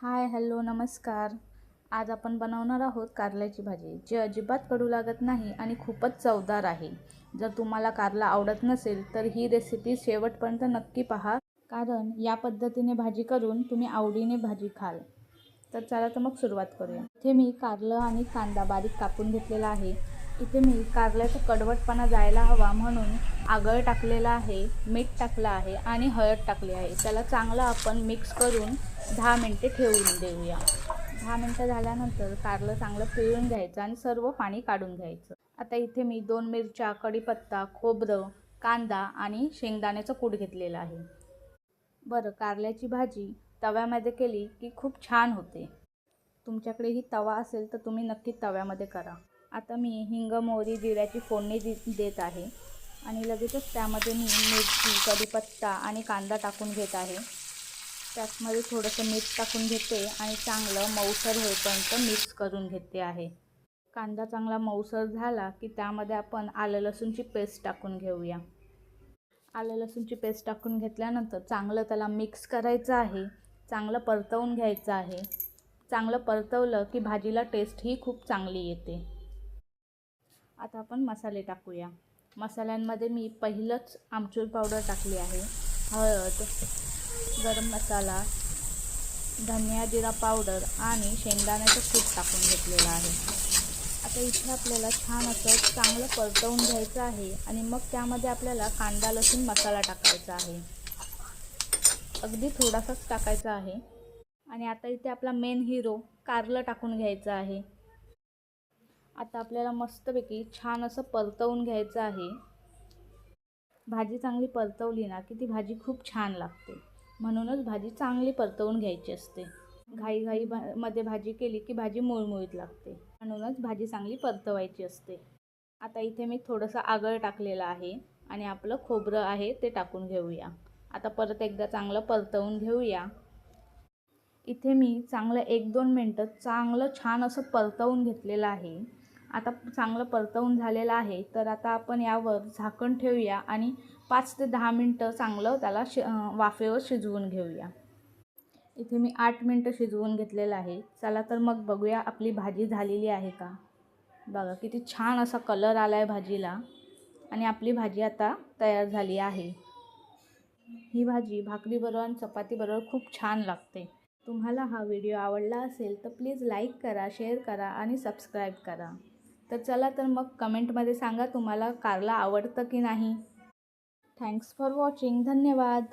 Hi hello नमस्कार. आज आपण बनवणार आहोत कारल्याची भाजी, जी अजिबात कडू लागत नाही आणि खूपच चवदार आहे. जर तुम्हाला कारला आवडत नसेल तर ही रेसिपी शेवटपर्यंत नक्की पहा, कारण या पद्धतीने भाजी करून तुम्ही आवडीने भाजी खाल. तर चला तर मग सुरुवात करूया. इथे मी कारलं आणि कांदा बारीक कापून घेतलेला आहे. इथे मी कारल्याचा कडवटपणा जायला हवा म्हणून आगळ टाकलेला आहे, मीठ टाकलं आहे आणि हळद टाकली आहे. त्याला चांगलं आपण मिक्स करून 10 मिनटे ठेवून देऊया. 10 मिनटं झाल्यानंतर कारलं चांगलं पिळून घ्यायचं आणि सर्व पाणी काढून घ्यायचं. आता इथे मी 2 मिरच्या, कढीपत्ता, खोबरं, कांदा आणि शेंगदाण्याचं कूट घेतलेलं आहे. बरं, कारल्याची भाजी तव्यामध्ये केली की खूप छान होते. तुमच्याकडेही तवा असेल तर तुम्ही नक्की तव्यामध्ये करा. आता मी हिंग, मोहरी, जिऱ्याची फोडणी देत आहे आणि लगेचच त्यामध्ये मी मिरची, कढीपत्ता आणि कांदा टाकून घेत आहे. त्यामध्ये थोडंसं मीठ टाकून घेते आणि चांगलं मऊसर होईपर्यंत मिक्स करून घेते आहे. कांदा चांगला मऊसर झाला की त्यामध्ये आपण आलं लसूणची पेस्ट टाकून घेऊया. आलं लसूणची पेस्ट टाकून घेतल्यानंतर चांगलं त्याला मिक्स करायचं आहे, चांगलं परतवून घ्यायचं आहे. चांगलं परतवलं की भाजीला टेस्टही खूप चांगली येते. आता आपण मसाले टाकूया. मसाल्यांमध्ये मी पहिलंच आमचूर पावडर टाकली आहे, हळद, गरम मसाला, धनिया जिरा पावडर आणि शेंगदाण्याचं कूट टाकून घेतलेलं आहे. आता इथे आपल्याला छान असं चांगलं परतवून घ्यायचं आहे आणि मग त्यामध्ये आपल्याला कांदा लसूण मसाला टाकायचा आहे. अगदी थोडासाच टाकायचा आहे. आणि आता इथे आपला मेन हिरो कारलं टाकून घ्यायचं आहे. आता आपल्याला मस्तपैकी छान असं परतवून घ्यायचं आहे. भाजी चांगली परतवली ना की ती भाजी खूप छान लागते. म्हणूनच भाजी चांगली परतवून घ्यायची असते. मध्ये भाजी केली की भाजी मुळमुळीत लागते. म्हणूनच भाजी चांगली परतवायची असते. आता इथे मी थोडंसं आगळ टाकलेलं आहे आणि आपलं खोबरं आहे ते टाकून घेऊया. आता परत एकदा चांगलं परतवून घेऊया. इथे मी चांगलं 1-2 मिनटं चांगलं छान असं परतवून घेतलेलं आहे. आता चांगलं परतवून झालेलं आहे, तर आता आपण यावर झाकण ठेवूया आणि 5 ते 10 मिनटं चांगलं त्याला वाफेवर शिजवून घेऊया. इथे मी 8 मिनटं शिजवून घेतलेलं आहे. चला तर मग बघूया आपली भाजी झालेली आहे का. बघा किती छान असा कलर आला आहे भाजीला आणि आपली भाजी आता तयार झाली आहे. ही भाजी भाकरीबरोबर आणि चपातीबरोबर खूप छान लागते. तुम्हाला हा व्हिडिओ आवडला असेल तर प्लीज लाईक करा, शेअर करा आणि सबस्क्राईब करा. तर चला तर मग कमेंटमध्ये सांगा तुम्हाला कारला आवडतं की नाही. Thanks for watching. धन्यवाद.